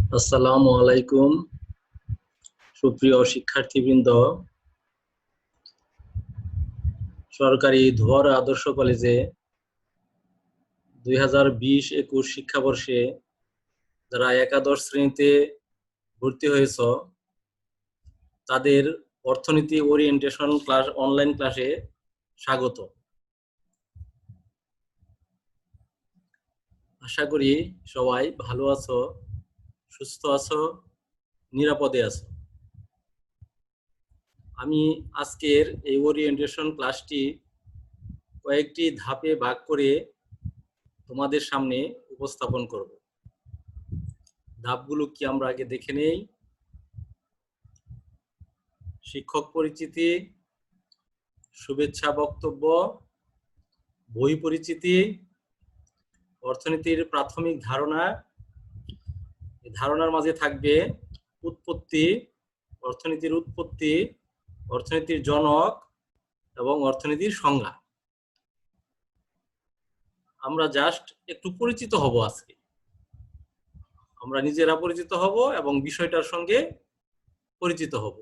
আসসালামু আলাইকুম সুপ্রিয় শিক্ষার্থীবৃন্দ। সরকারি ধোয়ারা আদর্শ কলেজে 2020-21 শিক্ষাবর্ষে যারা একাদশ শ্রেণীতে ভর্তি হয়েছ তাদের অর্থনীতি ওরিয়েন্টেশন ক্লাস অনলাইন ক্লাসে স্বাগত। আশা করি সবাই ভালো আছো, সুস্থ আছো, নিরাপদে আছো। আমি আজকের এই ওরিয়েন্টেশন ক্লাসটি কয়েকটি ধাপে ভাগ করে তোমাদের সামনে উপস্থাপন করব। ধাপগুলো কি আমরা আগে দেখে নেই। শিক্ষক পরিচিতি, শুভেচ্ছা বক্তব্য, বই পরিচিতি, অর্থনীতির প্রাথমিক ধারণা। এই ধারণার মাঝে থাকবে উৎপত্তি, অর্থনীতির উৎপত্তি, অর্থনীতির জনক এবং অর্থনীতির সংজ্ঞা। আমরা জাস্ট একটু পরিচিত হব আজকে। আমরা নিজেরা পরিচিত হব এবং বিষয়টার সঙ্গে পরিচিত হব।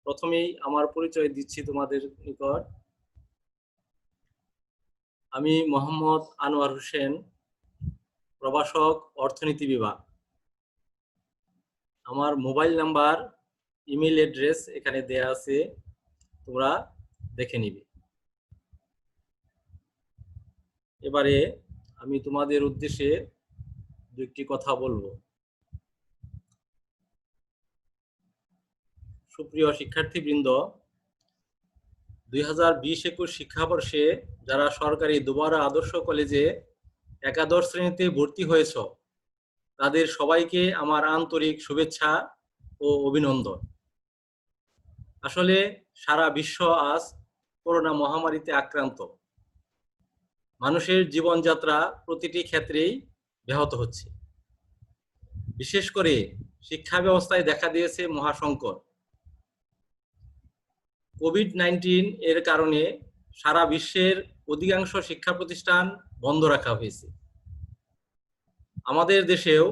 প্রথমেই আমার পরিচয় দিচ্ছি তোমাদের নিকট। আমি মোহাম্মদ আনোয়ার হোসেন, প্রভাষক, অর্থনীতি বিভাগ। আমার মোবাইল নাম্বার, ইমেল অ্যাড্রেস এখানে দেয়া আছে, তোমরা দেখে নিবে। এবারে আমি তোমাদের উদ্দেশ্যে দুটি কথা বলবো। সুপ্রিয় শিক্ষার্থীবৃন্দ, 2020-21 শিক্ষাবর্ষে যারা সরকারি দোবারা আদর্শ কলেজে একাদশ শ্রেণীতে ভর্তি হয়েছ তাদের সবাইকে আমার আন্তরিক শুভেচ্ছা ও অভিনন্দন। আসলে সারা বিশ্ব আজ করোনা মহামারীতে আক্রান্ত। মানুষের জীবনযাত্রা প্রতিটি ক্ষেত্রেই ব্যাহত হচ্ছে। বিশেষ করে শিক্ষা ব্যবস্থায় দেখা দিয়েছে মহাসংকট। কোভিড-19 এর কারণে সারা বিশ্বের অধিকাংশ শিক্ষা প্রতিষ্ঠান বন্ধ রাখা হয়েছে। আমাদের দেশেও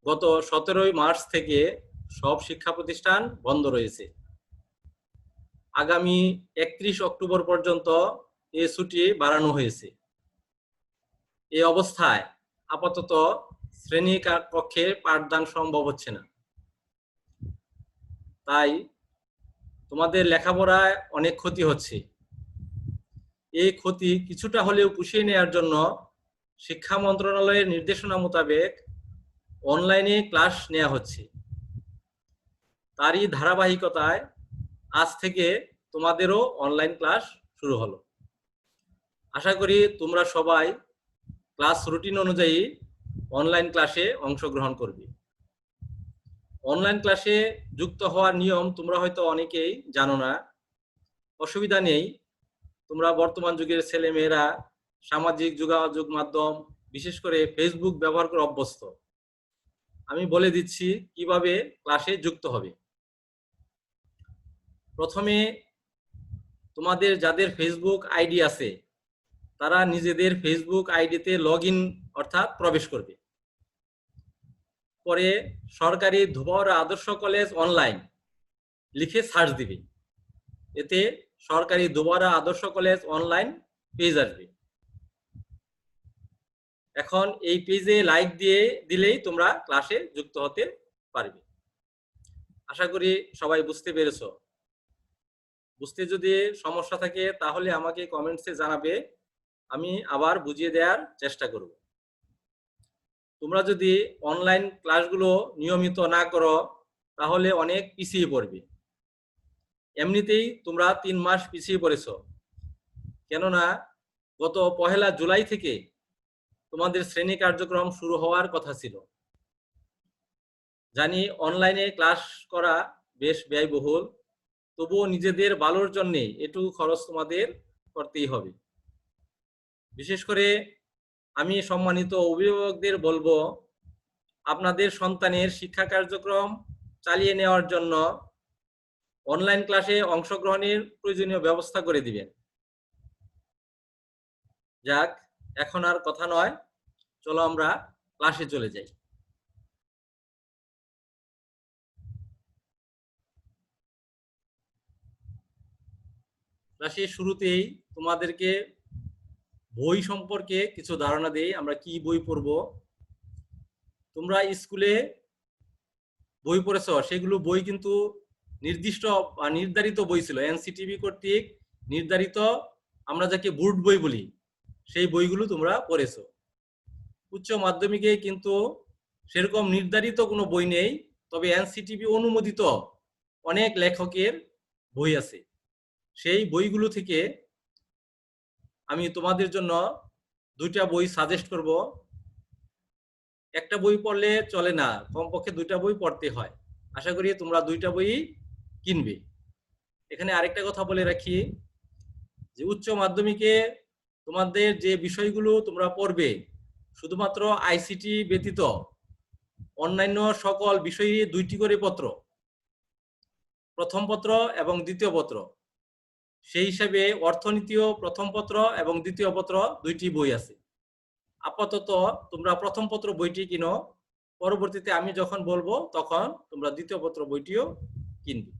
গত 17 মার্চ থেকে সব শিক্ষা প্রতিষ্ঠান বন্ধ রয়েছে। আগামী 31 অক্টোবর পর্যন্ত এই ছুটি বাড়ানো হয়েছে। এই অবস্থায় আপাতত শ্রেণী কক্ষে পাঠদান সম্ভব হচ্ছে না। তাই তোমাদের লেখাপড়ায় অনেক ক্ষতি হচ্ছে। এই ক্ষতি কিছুটা হলেও পুষিয়ে নেওয়ার জন্য শিক্ষা মন্ত্রণালয়ের নির্দেশনা মোতাবেক অনলাইনে ক্লাস নেওয়া হচ্ছে। তারই ধারাবাহিকতায় আজ থেকে তোমাদেরও অনলাইন ক্লাস শুরু হলো। আশা করি তোমরা সবাই ক্লাস রুটিন অনুযায়ী অনলাইন ক্লাসে অংশগ্রহণ করবে। অনলাইন ক্লাসে যুক্ত হওয়ার নিয়ম তোমরা হয়তো অনেকেই জানো না। অসুবিধা নেই, তোমরা বর্তমান যুগের ছেলেমেয়েরা সামাজিক যোগাযোগ মাধ্যম বিশেষ করে ফেসবুক ব্যবহার করে অভ্যস্ত। আমি বলে দিচ্ছি কিভাবে ক্লাসে যুক্ত হবে। প্রথমে তোমাদের যাদের ফেসবুক আইডি আছে তারা নিজেদের ফেসবুক আইডিতে লগইন অর্থাৎ প্রবেশ করবে। পরে সরকারি ধোবাউড়া আদর্শ কলেজ অনলাইন লিখে সার্চ দিবে। এতে সরকারি ধোবাউড়া আদর্শ কলেজ অনলাইন পেজ আসবে। এখন এই পেজে লাইক দিয়ে দিলেই তোমরা ক্লাসে যুক্ত হতে পারবে। আশা করি সবাই বুঝতে পেরেছো। বুঝতে যদি সমস্যা থাকে তাহলে আমাকে কমেন্টসে জানাবে, আমি আবার বুঝিয়ে দেওয়ার চেষ্টা করব। তোমরা যদি অনলাইন ক্লাসগুলো নিয়মিত না করো তাহলে অনেক পিছিয়ে পড়বে। এমনিতেই তোমরা 3 মাস পিছিয়ে পড়েছো, কেননা গত 1 জুলাই থেকে তোমাদের শ্রেণী কার্যক্রম শুরু হওয়ার কথা ছিল। জানি অনলাইনে ক্লাস করা বেশ ব্যয়বহুল, তবুও নিজেদের ভালোর জন্যে একটু খরচ তোমাদের করতেই হবে। বিশেষ করে আমি সম্মানিত অভিভাবকদের বলবো, আপনাদের সন্তানের শিক্ষা কার্যক্রম চালিয়ে নেওয়ার জন্য অনলাইন ক্লাসে অংশগ্রহণের প্রয়োজনীয় ব্যবস্থা করে দিবেন। যাক, এখন আর কথা নয়, চলো আমরা ক্লাসে চলে যাই। ক্লাসের শুরুতেই তোমাদেরকে বই সম্পর্কে কিছু ধারণা দেই, আমরা কি বই পড়ব। তোমরা স্কুলে বই পড়েছ, সেগুলো বই কিন্তু নির্দিষ্ট বা নির্ধারিত বই ছিল, এনসিটিবি কর্তৃক নির্ধারিত, আমরা যাকে বোর্ড বই বলি, সেই বইগুলো তোমরা পড়েছো। উচ্চ মাধ্যমিকে কিন্তু সেরকম নির্ধারিত কোনো বই নেই, তবে এনসিটিবি অনুমোদিত অনেক লেখকের বই আছে। সেই বইগুলো থেকে আমি তোমাদের জন্য দুইটা বই সাজেস্ট করব। একটা বই পড়লে চলে না, কমপক্ষে দুইটা বই পড়তে হয়। আশা করি তোমরা দুইটা বই কিনবে। এখানে আরেকটা কথা বলে রাখি যে উচ্চ মাধ্যমিকে তোমাদের যে বিষয়গুলো তোমরা পড়বে, শুধুমাত্র আইসিটি ব্যতীত অন্যান্য সকল বিষয়ে দুইটি করে পত্র, প্রথম পত্র এবং দ্বিতীয় পত্র। সেই হিসাবে অর্থনীতিও প্রথম পত্র এবং দ্বিতীয় পত্র দুইটি বই আছে। আপাতত তোমরা প্রথম পত্র বইটি কিনো, পরবর্তীতে আমি যখন বলবো তখন তোমরা দ্বিতীয় পত্র বইটিও কিনবে।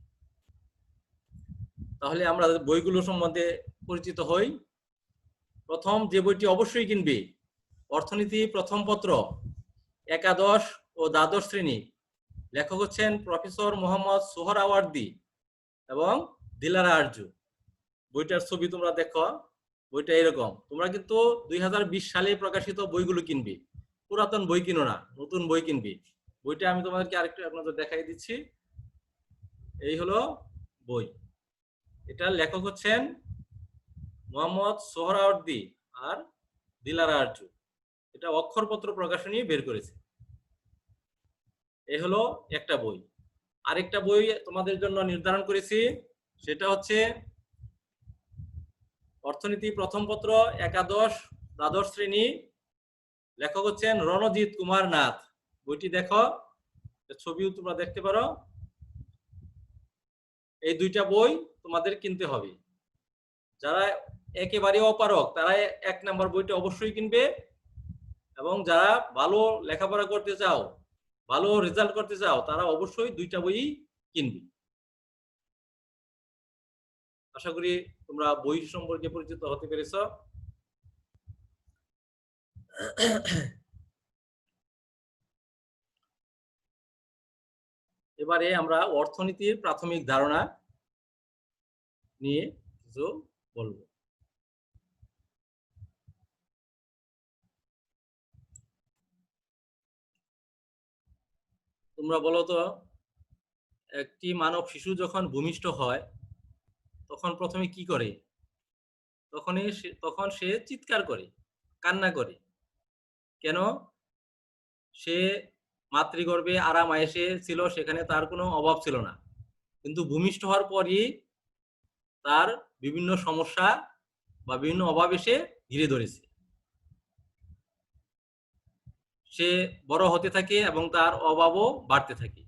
তাহলে আমরা বইগুলো সম্বন্ধে পরিচিত হই। প্রথম যে বইটি অবশ্যই কিনবে, অর্থনীতি প্রথম পত্র, একাদশ ও দ্বাদশ শ্রেণী। লেখক হচ্ছেন প্রফেসর মোহাম্মদ সোহরাওয়ার্দী এবং দিলারা আরজু। বইটার ছবি তোমরা দেখো, বইটা এরকম। তোমরা কিন্তু 2020 সালে প্রকাশিত বইগুলো কিনবে, পুরাতন বই কিনো না, নতুন বই কিনবে। বইটা আমি তোমাদেরকে আরেকটু আপনাদের দেখাই দিচ্ছি। এই হলো বই। এটার লেখক হচ্ছেন মোহাম্মদ সোহরাওয়ার্দী আর দিলারা আরজু। এটা অক্ষরপত্র প্রকাশনী বের করেছে। এই হলো একটা বই। আরেকটা বই তোমাদের জন্য নির্ধারণ করেছি, সেটা হচ্ছে অর্থনীতি প্রথম পত্র, একাদশ দ্বাদশ শ্রেণী। লেখক হচ্ছেন রণজিৎ কুমার নাথ। বইটি দেখো, ছবিও তোমরা দেখতে পারো। এই দুইটা বই তোমাদের কিনতে হবে। যারা একেবারে অপারক তারা 1 নাম্বার বইটা অবশ্যই কিনবে, এবং যারা ভালো লেখাপড়া করতে চাও, ভালো রেজাল্ট করতে চাও, তারা অবশ্যই দুইটা বই কিনবে। আশা করি তোমরা বই সম্পর্কে পরিচিত হতে পেরেছ। এবারে আমরা অর্থনীতির প্রাথমিক ধারণা নিয়ে কিছু বলবো। তোমরা বলো তো, একটি মানব শিশু যখন ভূমিষ্ঠ হয় তখন প্রথমে কি করে? তখন সে চিৎকার করে, কান্না করে। কেন? সে মাতৃগর্ভে আরাম আয়েশে ছিল, সেখানে তার কোনো অভাব ছিল না। কিন্তু ভূমিষ্ঠ হওয়ার পরই তার বিভিন্ন সমস্যা বা বিভিন্ন অভাব এসে ঘিরে ধরেছে। সে বড় হতে থাকে এবং তার অভাবও বাড়তে থাকে।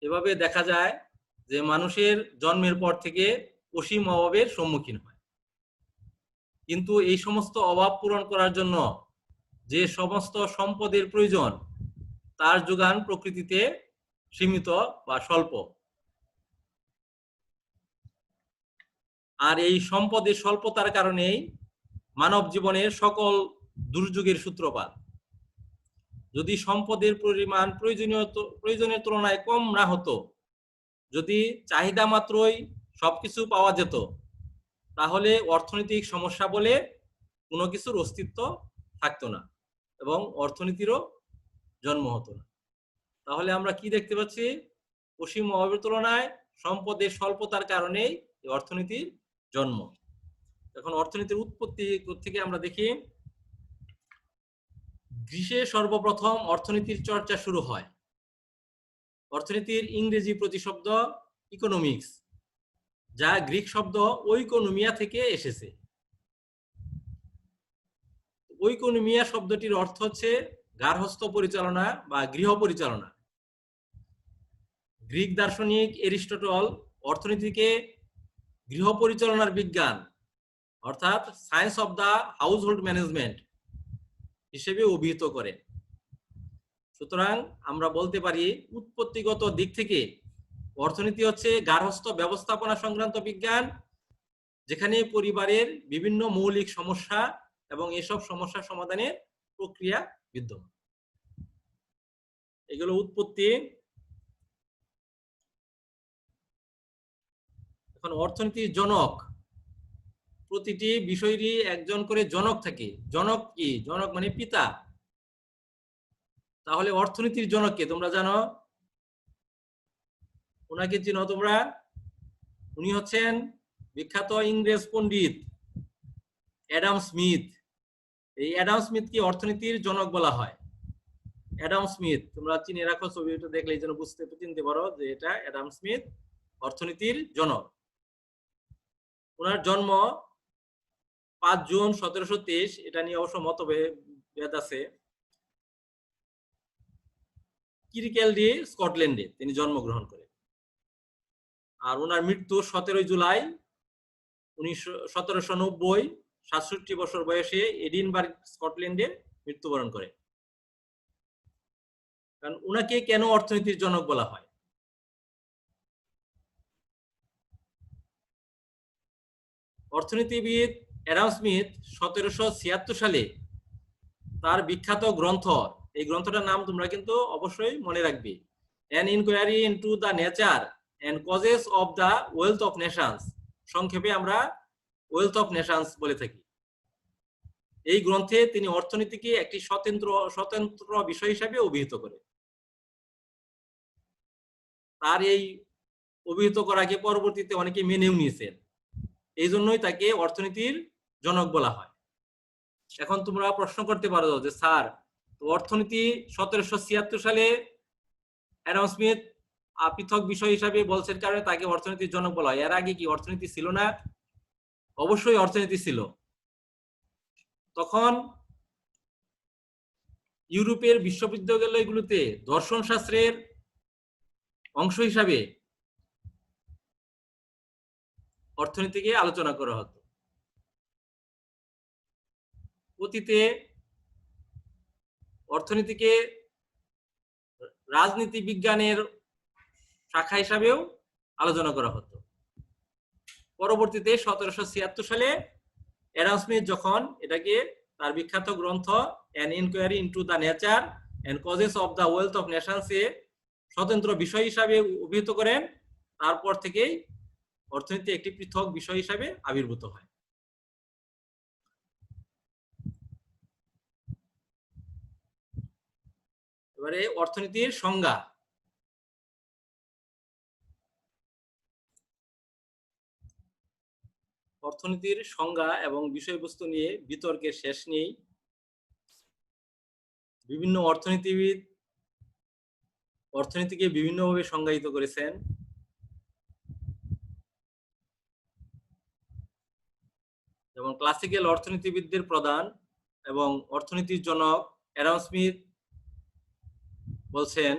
এভাবে দেখা যায় যে মানুষের জন্মের পর থেকে অসীম অভাবের সম্মুখীন হয়। কিন্তু এই সমস্ত অভাব পূরণ করার জন্য যে সমস্ত সম্পদের প্রয়োজন, তার যোগান প্রকৃতিতে সীমিত বা স্বল্প। আর এই সম্পদের স্বল্পতার কারণেই মানব জীবনের সকল দুর্যোগের সূত্রপাত। যদি সম্পদের পরিমাণ প্রয়োজনের তুলনায় কম না হতো, যদি চাহিদা মাত্রই সবকিছু পাওয়া যেত, তাহলে অর্থনৈতিক সমস্যা বলে কোনো কিছুর অস্তিত্ব থাকতো না এবং অর্থনীতিরও জন্ম হতো না। তাহলে আমরা কি দেখতে পাচ্ছি? অসীম অভাবের তুলনায় সম্পদের স্বল্পতার কারণেই অর্থনীতির জন্ম। এখন অর্থনীতির উৎপত্তি থেকে আমরা দেখি, গ্রিসে সর্বপ্রথম অর্থনীতির চর্চা শুরু হয়। অর্থনীতির ইংরেজি প্রতিশব্দ ইকোনমিক্স, যা গ্রিক শব্দ ওইকোনমিয়া থেকে এসেছে। ওইকোনমিয়া শব্দটির অর্থ হচ্ছে গার্হস্থ্য পরিচালনা বা গৃহ পরিচালনা। গ্রিক দার্শনিক এরিস্টটল অর্থনীতিকে গৃহ পরিচালনার বিজ্ঞান, অর্থাৎ science of the house hold management হিসেবে অভিহিত করেন। সুতরাং আমরা বলতে পারি উৎপত্তিগত দিক থেকে অর্থনীতি হচ্ছে গার্হস্থ্য ব্যবস্থাপনা সংক্রান্ত বিজ্ঞান, যেখানে পরিবারের বিভিন্ন মৌলিক সমস্যা এবং এসব সমস্যা সমাধানের প্রক্রিয়া বিদ্যমান। এগুলো উৎপত্তি। এখন অর্থনীতির জনক, প্রতিটি বিষয়েরই একজন করে জনক থাকে। জনক কি? জনক মানে পিতা। তাহলে অর্থনীতির জনক কে তোমরা জানো? ওনাকে চিনো তোমরা? উনি হচ্ছেন বিখ্যাত ইংরেজ পণ্ডিত অ্যাডাম স্মিথ। এই অ্যাডাম স্মিথ কি অর্থনীতির জনক বলা হয়। অ্যাডাম স্মিথ তোমরা চিনে রাখো, ছবিটা দেখলে এই জন্য চিনতে পারো যে এটা অ্যাডাম স্মিথ অর্থনীতির জনক। ওনার জন্ম 5 জুন 1723। এটা নিয়ে অবশ্য মতভেদ আছে। কিরকেলডি, স্কটল্যান্ডে তিনি জন্মগ্রহণ করেন। আর ওনার মৃত্যু 17 জুলাই 1790, 67 বছর বয়সে এডিনবার্গ, স্কটল্যান্ডে মৃত্যুবরণ করেন। কারণ ওনাকে কেন অর্থনীতির জনক বলা হয়? অর্থনীতিবিদ অ্যাডাম স্মিথ 1776 সালে তার বিখ্যাত গ্রন্থ, এই গ্রন্থটার নাম তোমরা কিন্তু অবশ্যই মনে রাখবে, an inquiry into the nature and causes of the wealth of nations, সংক্ষেপে আমরা ওয়েলথ অফ নেশনস বলে থাকি। এই গ্রন্থে তিনি অর্থনীতিকে একটি স্বতন্ত্র বিষয় হিসাবে অভিহিত করেন। তার এই অভিহিত করাকে পরবর্তীতে অনেকে মেনেও নিয়েছেন, এই জন্যই তাকে অর্থনীতির জনক বলা হয়। এখন তোমরা প্রশ্ন করতে পারো যে স্যার, অর্থনীতি 1776 সালে অ্যাডাম স্মিথ পৃথক বিষয় হিসাবে বলছেন কারণে তাকে অর্থনীতির জনক বলা হয়। এর আগে কি অর্থনীতি ছিল না? অবশ্যই অর্থনীতি ছিল। তখন ইউরোপের বিশ্ববিদ্যালয়গুলোতে দর্শন শাস্ত্রের অংশ হিসাবে অর্থনীতিকে আলোচনা করা হতো। অতীতে অর্থনীতিকে রাজনীতি বিজ্ঞানের শাখা হিসাবেও আলোচনা করা হতো। পরবর্তীতে 1776 সালে অ্যাডাম স্মিথ যখন এটাকে তার বিখ্যাত গ্রন্থ an inquiry into the nature and causes of the wealth of nations এ স্বতন্ত্র বিষয় হিসাবে অভিহিত করেন, তারপর থেকেই অর্থনীতি একটি পৃথক বিষয় হিসাবে আবির্ভূত হয়। এবারে অর্থনীতির সংজ্ঞা। অর্থনীতির সংজ্ঞা এবং বিষয়বস্তু নিয়ে বিতর্কের শেষ নেই। বিভিন্ন অর্থনীতিবিদ অর্থনীতিকে বিভিন্নভাবে সংজ্ঞায়িত করেছেন। যেমন ক্লাসিক্যাল অর্থনীতিবিদদের প্রধান এবং অর্থনীতির জনক অ্যাডাম স্মিথ বলছেন,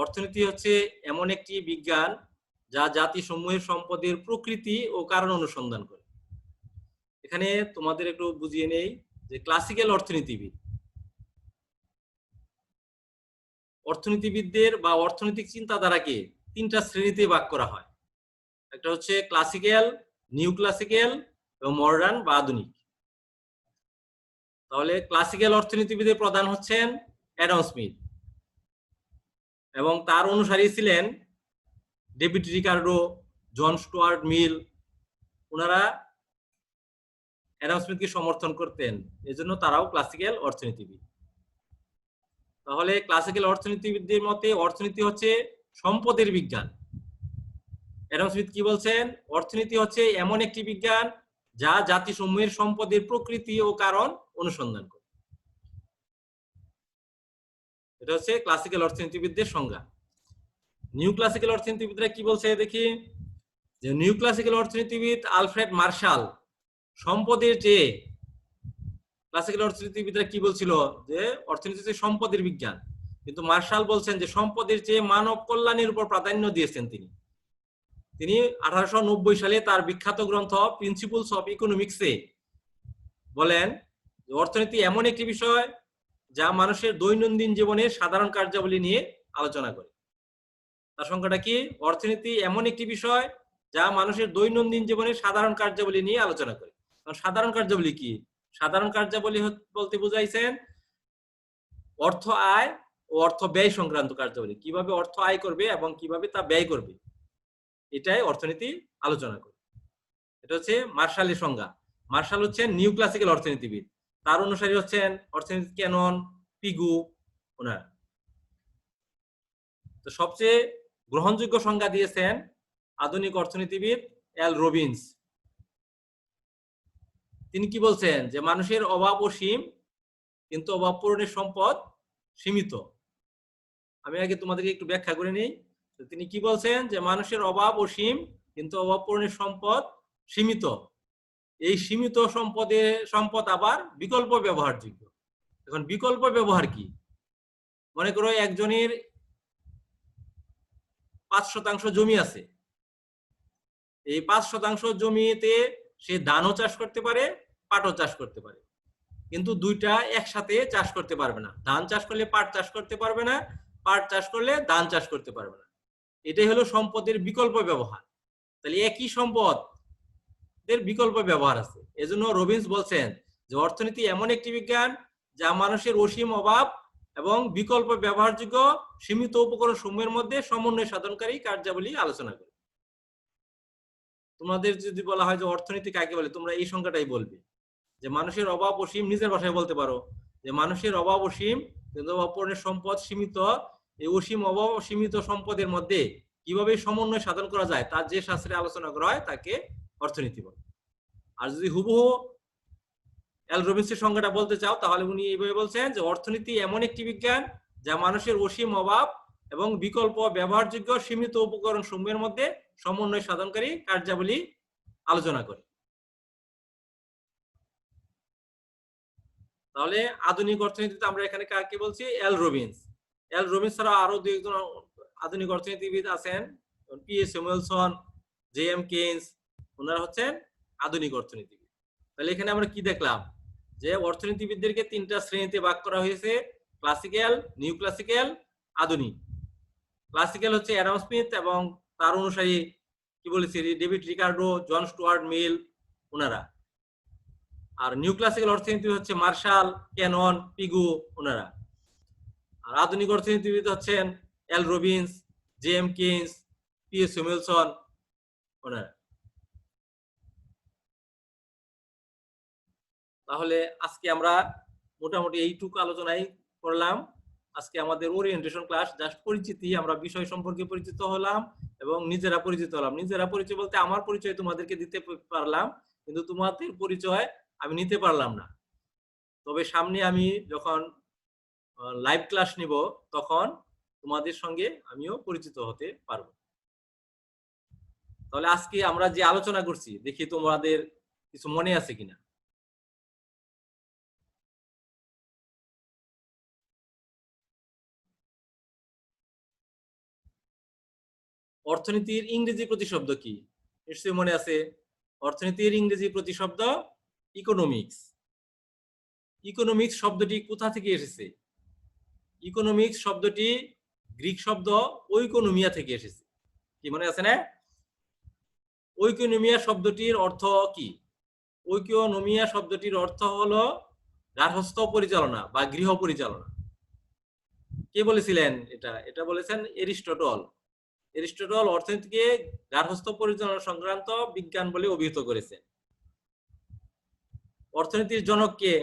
অর্থনীতি হচ্ছে এমন একটি বিজ্ঞান যা জাতিসমূহের সম্পদের প্রকৃতি ও কারণ অনুসন্ধান করে। এখানে তোমাদের একটু বুঝিয়ে নেই যে ক্লাসিক্যাল অর্থনীতিবিদদের বা অর্থনৈতিক চিন্তাধারাকে 3টা শ্রেণীতে ভাগ করা হয়। একটা হচ্ছে ক্লাসিক্যাল, নিউ ক্লাসিক্যাল এবং মডার্ন বা আধুনিক। তাহলে ক্লাসিক্যাল অর্থনীতিবিদের প্রধান হচ্ছেন অ্যাডাম স্মিথ এবং তার অনুসারী ছিলেন ডেভিড রিকার্ডো, জন স্টুয়ার্ট মিল। ওনারা অ্যাডাম স্মিথকে সমর্থন করতেন, এজন্য তারাও ক্লাসিক্যাল অর্থনীতিবিদ। তাহলে ক্লাসিক্যাল অর্থনীতিবিদদের মতে অর্থনীতি হচ্ছে সম্পদের বিজ্ঞান। অ্যাডাম স্মিথ কি বলছেন? অর্থনীতি হচ্ছে এমন একটি বিজ্ঞান যা জাতিসমূহের সম্পদের প্রকৃতি ও কারণ অনুসন্ধান করে। এটা হচ্ছে ক্লাসিক্যাল অর্থনীতিবিদদের সংজ্ঞা। নিউ ক্লাসিক্যাল অর্থনীতিবিদরা কি বলছে দেখি। যে নিউ ক্লাসিক্যাল অর্থনীতিবিদ আলফ্রেড মার্শাল সম্পদের চেয়ে, ক্লাসিক্যাল অর্থনীতিবিদরা কি বলছিল যে অর্থনীতি হচ্ছে সম্পদের বিজ্ঞান, কিন্তু মার্শাল বলছেন যে সম্পদের চেয়ে মানব কল্যাণের উপর প্রাধান্য দিয়েছেন তিনি 1890 সালে তার বিখ্যাত গ্রন্থ প্রিন্সিপলস অফ ইকোনমিক্সে বলেন যে অর্থনীতি এমন একটি বিষয় যা মানুষের দৈনন্দিন জীবনের সাধারণ কার্যাবলী নিয়ে আলোচনা করে। তার সংখ্যাটা কি? অর্থনীতি এমন একটি বিষয় যা মানুষের দৈনন্দিন জীবনের সাধারণ কার্যাবলী নিয়ে আলোচনা করে। সাধারণ কার্যাবলী কি? সাধারণ কার্যাবলী বলতে বুঝাইছেন অর্থ আয় ও অর্থ ব্যয় সংক্রান্ত কার্যাবলী। কিভাবে অর্থ আয় করবে এবং কিভাবে তা ব্যয় করবে, এটাই অর্থনীতি আলোচনা করে। এটা হচ্ছে মার্শালের সংজ্ঞা। মার্শাল হচ্ছেন নিউ ক্লাসিক্যাল অর্থনীতিবিদ, তার অনুসারী হচ্ছেন অর্থনীতি ক্যানন, পিগু ওনার। তো সবচেয়ে গ্রহণযোগ্য সংজ্ঞা দিয়েছেন আধুনিক অর্থনীতিবিদ এল রবিন্স। তিনি কি বলছেন? যে মানুষের অভাব অসীম, কিন্তু অভাব পূরণের সম্পদ সীমিত। আমি আগে তোমাদেরকে একটু ব্যাখ্যা করে নিই। তিনি কি বলছেন? যে মানুষের অভাব অসীম, কিন্তু অভাব পূরণের সম্পদ সীমিত। এই সীমিত সম্পদ আবার বিকল্প ব্যবহারযোগ্য। এখন বিকল্প ব্যবহার কি? মনে করো একজনের 5% জমি আছে। এই 5% জমিতে সে ধানও চাষ করতে পারে, পাটও চাষ করতে পারে, কিন্তু দুইটা একসাথে চাষ করতে পারবে না। ধান চাষ করলে পাট চাষ করতে পারবে না, পাট চাষ করলে ধান চাষ করতে পারবে না। এটাই হলো সম্পদের বিকল্প ব্যবহার। তাহলে একই সম্পদের বিকল্প ব্যবহার আছে। এজন্য রবিন্স বলছেন যে অর্থনীতি এমন একটি বিজ্ঞান যা মানুষের অসীম অভাব এবং বিকল্প ব্যবহারযোগ্য সীমিত উপকরণ সমূহের মধ্যে সমন্বয় সাধনকারী কার্যাবলী আলোচনা করে। তোমাদের যদি বলা হয় যে অর্থনীতি কাকে বলে, তোমরা এই সংখ্যাটাই বলবে যে মানুষের অভাব অসীম, নিজের ভাষায় বলতে পারো যে মানুষের অভাব অসীম, কিন্তু অভাব পূরণের সম্পদ সীমিত। এই অসীম অভাব সীমিত সম্পদের মধ্যে কিভাবে সমন্বয় সাধন করা যায় তার যে শাস্ত্রে আলোচনা করা হয় তাকে অর্থনীতি বলে। আর যদি হুবহু এল রবিন্সের সংজ্ঞাটা বলতে চাও, তাহলে উনি এইভাবে বলছেন যে অর্থনীতি এমন একটি বিজ্ঞান যা মানুষের অসীম অভাব এবং বিকল্প ব্যবহারযোগ্য সীমিত উপকরণ সমূহের মধ্যে সমন্বয় সাধনকারী কার্যাবলী আলোচনা করে। তাহলে আধুনিক অর্থনীতিতে আমরা এখানে কাকে বলছি? এল রবিন্স। এল রবিন্স ছাড়া আরো দুই একজন আধুনিক অর্থনীতিবিদ আছেন, পি.এ. Samuelson, JM. কেইন্স, ওনারা হচ্ছেন আধুনিক অর্থনীতিবিদ। তাহলে এখানে আমরা কি দেখলাম? যে অর্থনীতিবিদদেরকে তিনটা শ্রেণীতে ভাগ করা হয়েছে: ক্লাসিক্যাল, নিউ ক্লাসিক্যাল, আধুনিক। ক্লাসিক্যাল হচ্ছে অ্যাডাম স্মিথ এবং তার অনুসারী কি বলেছি, ডেভিড রিকার্ডো, জন স্টুয়ার্ট মিল ওনারা। আর নিউ ক্লাসিক্যাল অর্থনীতি হচ্ছে মার্শাল, ক্যানন, পিগু ওনারা। আর আধুনিক অর্থনীতিবিদ হচ্ছেন L Robbins, J M. Keynes, P A. Samuelson ওনারা। তাহলে আজকে আমরা মোটামুটি এইটুকু আলোচনাই করলাম। আজকে আমাদের ওরিয়েন্টেশন ক্লাস, জাস্ট পরিচিতি, আমরা বিষয় সম্পর্কে পরিচিত হলাম এবং নিজেরা পরিচিত হলাম। নিজেরা পরিচয় বলতে আমার পরিচয় তোমাদেরকে দিতে পারলাম, কিন্তু তোমাদের পরিচয় আমি নিতে পারলাম না। তবে সামনে আমি যখন লাইভ ক্লাস নিব তখন তোমাদের সঙ্গে আমিও পরিচিত হতে পারবো। তাহলে আজকে আমরা যে আলোচনা করছি, দেখি তোমাদের কিছু মনে আছে কিনা। অর্থনীতির ইংরেজি প্রতিশব্দ কি? নিশ্চয়ই মনে আছে। অর্থনীতির ইংরেজি প্রতিশব্দ ইকোনমিক্স। ইকোনমিক্স শব্দটি কোথা থেকে এসেছে? ইকোনমিক্স শব্দটি গ্রিক শব্দ ওইকোনমিয়া থেকে এসেছে। কি মনে আছে না? ওইকোনমিয়া শব্দটির অর্থ কি? ওইকোনমিয়া শব্দটির অর্থ হলো গার্হস্থ্য পরিচালনা বা গৃহ পরিচালনা। কে বলেছিলেন এটা? এটা বলেছেন এরিস্টটল। এরিস্টটল অর্থনীতিকে গার্হস্থ্য পরিচালনা সংক্রান্ত বিজ্ঞান বলে অভিহিত করেছেন। অর্থনীতির জনক কে?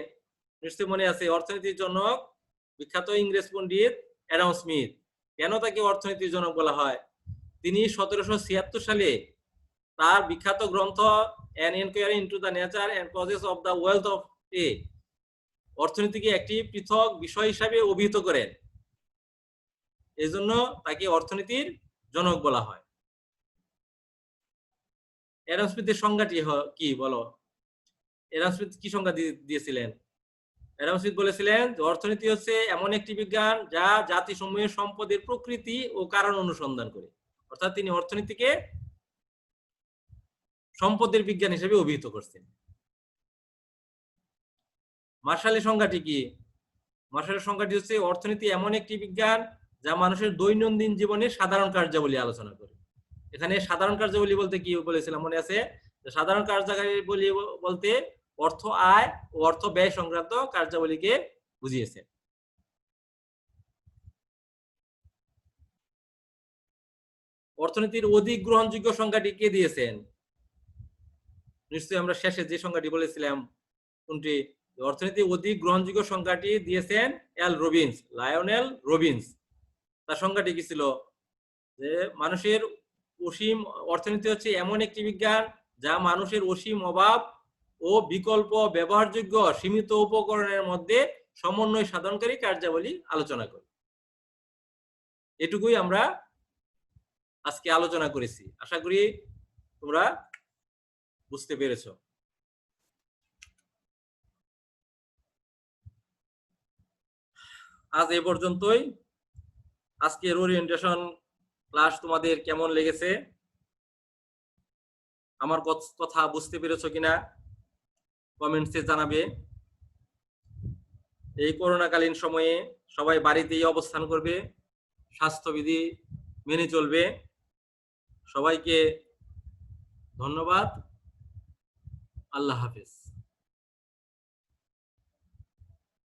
নিশ্চয়ই মনে আছে। অর্থনীতির জনক বিখ্যাত ইংরেজ পণ্ডিত অ্যাডাম স্মিথ। কেন তাকে অর্থনীতির জনক বলা হয়? তিনি 1776 সালে তার বিখ্যাত গ্রন্থ an inquiry into the nature and causes of the wealth of এ অর্থনীতিকে একটি পৃথক বিষয় হিসাবে অভিহিত করেন। এজন্য তাকে অর্থনীতির জনক বলা হয়। অ্যাডাম স্মিথের সংজ্ঞাটি কি বলো? অ্যাডাম স্মিথ কি সংজ্ঞা দিয়েছিলেন? অ্যাডাম স্মিথ বলেছিলেন যে অর্থনীতি হচ্ছে এমন একটি বিজ্ঞান যা জাতিসমূহের সম্পদের প্রকৃতি ও কারণ অনুসন্ধান করে। অর্থাৎ তিনি অর্থনীতিকে সম্পদের বিজ্ঞান হিসেবে অভিহিত করছেন। মার্শালের সংজ্ঞাটি কি? মাসের সংখ্যাটি হচ্ছে অর্থনীতি এমন একটি বিজ্ঞান যা মানুষের দৈনন্দিন জীবনে সাধারণ কার্যাবলী আলোচনা করে। এখানে সাধারণ কার্যাবলী বলতে কি বলেছিলাম মনে আছে? সাধারণ কার্যাবলী বলতে অর্থ আয় ও অর্থ ব্যয় সংক্রান্ত কার্যাবলীকে বুঝিয়েছে। অর্থনীতির অধিক গ্রহণযোগ্য সংখ্যাটি কে দিয়েছেন? নিশ্চয়ই আমরা শেষে যে সংখ্যাটি বলেছিলাম কোনটি? অর্থনীতির অধিক গ্রহণযোগ্য সংখ্যাটি দিয়েছেন লায়নেল রবিনস। তার সংখ্যাটি কি ছিল? যে মানুষের অসীম অর্থনীতি হচ্ছে এমন একটি বিজ্ঞান যা মানুষের অসীম অভাব ও বিকল্প ব্যবহারযোগ্য সীমিত উপকরণের মধ্যে সমন্বয় সাধনকারী কার্যাবলী আলোচনা করে। এটুকুই আমরা আজকে আলোচনা করেছি। আশা করি তোমরা বুঝতে পেরেছো। আজ এ পর্যন্তই। আজকের ওরিয়েন্টেশন ক্লাস তোমাদের কেমন লেগেছে? আমার কথা বুঝতে পেরেছো কিনা কমেন্টসে জানাবে। এই করোনাকালীন সময়ে সবাই বাড়িতেই অবস্থান করবে, স্বাস্থ্যবিধি মেনে চলবে। সবাইকে ধন্যবাদ। আল্লাহ হাফেজ।